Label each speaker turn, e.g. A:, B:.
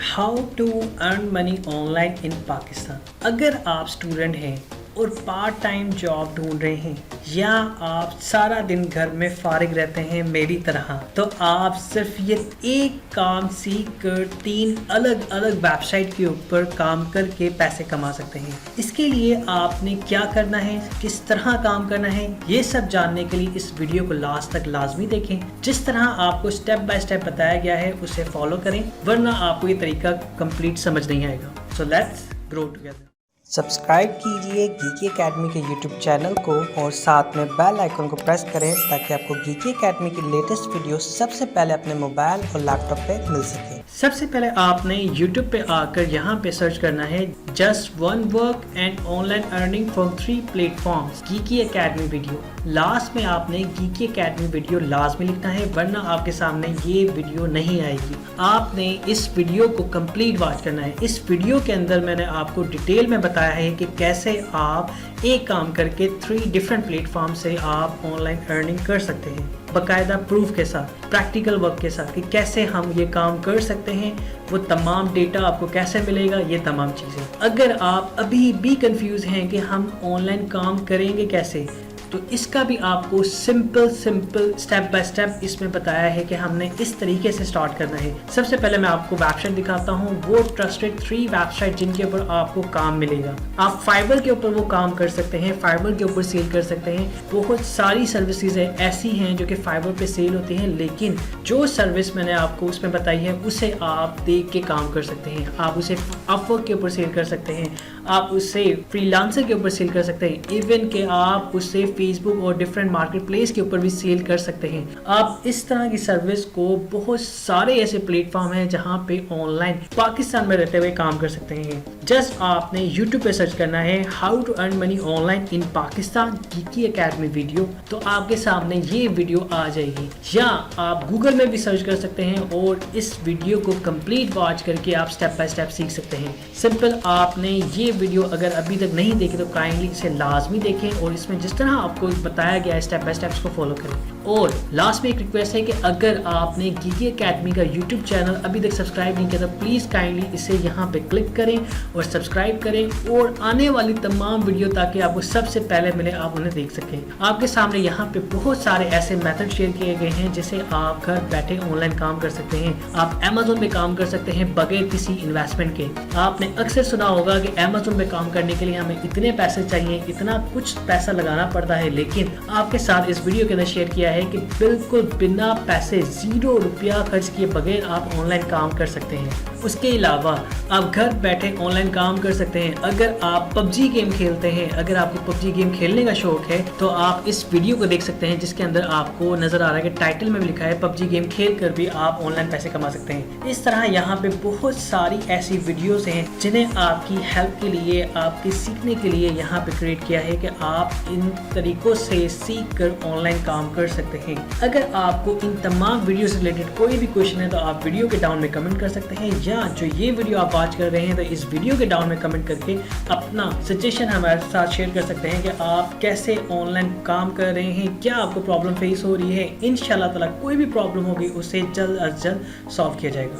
A: How to earn money online in Pakistan. अगर आप student हैं और पार्ट टाइम जॉब ढूंढ रहे हैं या आप सारा दिन घर में फारिग रहते हैं मेरी तरह, तो आप सिर्फ ये एक काम सीख कर 3 अलग अलग वेबसाइट के ऊपर काम करके पैसे कमा सकते हैं। इसके लिए आपने क्या करना है, किस तरह काम करना है, ये सब जानने के लिए इस वीडियो को लास्ट तक लाजमी देखें। जिस तरह आपको स्टेप बाय स्टेप बताया गया है उसे फॉलो करें, वरना आपको ये तरीका कंप्लीट समझ नहीं आएगा। So let's grow together. Subscribe कीजिए गीकी एकेडमी के यूट्यूब चैनल को और साथ में बेल आइकन को प्रेस करें ताकि आपको गीकी एकेडमी की लेटेस्ट वीडियो सबसे पहले अपने मोबाइल और लैपटॉप पे मिल सके। सबसे पहले आपने यूट्यूब पे आकर यहाँ पे सर्च करना है just one work and online earning from 3 platforms geeky Academy video. Last में आपने गीकी एकेडमी वीडियो लाजमी लिखना है, वरना आपके सामने ये वीडियो नहीं आएगी। आपने इस वीडियो को कंप्लीट वॉच करना है। इस वीडियो के अंदर मैंने आपको डिटेल में बताया है कि कैसे आप एक काम करके 3 डिफरेंट प्लेटफॉर्म से आप ऑनलाइन अर्निंग कर सकते हैं, बाकायदा प्रूफ के साथ, प्रैक्टिकल वर्क के साथ कि कैसे हम ये काम कर सकते हैं, वो तमाम डेटा आपको कैसे मिलेगा, ये तमाम चीज़ें। अगर आप अभी भी कंफ्यूज हैं कि हम ऑनलाइन काम करेंगे कैसे, तो इसका भी आपको सिंपल स्टेप बाय स्टेप इसमें बताया है कि हमने इस तरीके से स्टार्ट करना है। सबसे पहले मैं आपको वेबसाइट दिखाता हूँ, वो ट्रस्टेड 3 वेबसाइट जिनके ऊपर आपको काम मिलेगा। आप फाइबर के ऊपर वो काम कर सकते हैं, फाइबर के ऊपर सेल कर सकते हैं। बहुत सारी सर्विसेज ऐसी हैं जो कि फाइबर पे सेल होती हैं, लेकिन जो सर्विस मैंने आपको उसमें बताई है उसे आप देख के काम कर सकते हैं। आप उसे अपवर्क के ऊपर सेल कर सकते हैं, आप उसे फ्रीलांसर के ऊपर सेल कर सकते हैं, इवन के आप उसे फेसबुक और डिफरेंट मार्केट प्लेस के ऊपर भी सेल कर सकते हैं। आप इस तरह की सर्विस को बहुत सारे ऐसे प्लेटफॉर्म हैं जहां पे ऑनलाइन पाकिस्तान में रहते हुए काम कर सकते हैं। जस्ट आपने YouTube पे सर्च करना है how to earn money online in Pakistan Geeky Academy video, तो आपके सामने ये वीडियो आ जाएगी। या आप गूगल में भी सर्च कर सकते हैं और इस वीडियो को कंप्लीट वॉच करके आप स्टेप बाय स्टेप सीख सकते हैं। सिंपल, आपने ये वीडियो अगर अभी तक नहीं देखी तो काइंडली इसे लाजमी देखें और इसमें जिस तरह आपको बताया गया है स्टेप बाय स्टेप को फॉलो करें। और लास्ट में एक रिक्वेस्ट है कि अगर आपने गीकी एकेडमी का यूट्यूब चैनल अभी तक सब्सक्राइब नहीं किया तो प्लीज़ काइंडली इसे यहाँ पे क्लिक करें और सब्सक्राइब करें और आने वाली तमाम वीडियो ताकि आपको सबसे पहले मिले, आप उन्हें देख सकें। आपके सामने यहाँ पे बहुत सारे ऐसे मेथड शेयर किए गए हैं जिसे आप घर बैठे ऑनलाइन काम कर सकते हैं। आप अमेज़न पे काम कर सकते हैं बगैर किसी इन्वेस्टमेंट के। आपने अक्सर सुना होगा कि अमेज़न पे काम करने के लिए हमें इतने पैसे चाहिए, इतना कुछ पैसा लगाना पड़ता है, लेकिन आपके साथ इस वीडियो के अंदर शेयर किया है कि बिल्कुल बिना पैसे 0 रुपया खर्च किए बगैर आप ऑनलाइन काम कर सकते हैं। उसके अलावा आप घर बैठे ऑनलाइन काम कर सकते हैं। अगर आप पबजी गेम खेलते हैं, अगर आपको पबजी गेम खेलने का शौक है, तो आप इस वीडियो को देख सकते हैं जिसके अंदर आपको नजर आ रहा है कि टाइटल में भी लिखा है पबजी गेम खेल कर भी आप ऑनलाइन पैसे कमा सकते हैं। इस तरह यहाँ पे बहुत सारी ऐसी वीडियोस हैं जिन्हें आपकी हेल्प के लिए, आपके सीखने के लिए यहाँ पे क्रिएट किया है कि आप इन तरीकों से सीख कर ऑनलाइन काम कर सकते हैं। अगर आपको इन तमाम वीडियो से रिलेटेड कोई भी क्वेश्चन है तो आप वीडियो के डाउन में कमेंट कर सकते हैं, या जो ये वीडियो आप वॉच कर रहे हैं तो इस वीडियो के डाउन में कमेंट करके अपना सजेशन हमारे साथ शेयर कर सकते हैं कि आप कैसे ऑनलाइन काम कर रहे हैं, क्या आपको प्रॉब्लम फेस हो रही है। इंशाल्लाह ताला कोई भी प्रॉब्लम होगी उसे जल्द अज जल्द सॉल्व किया जाएगा।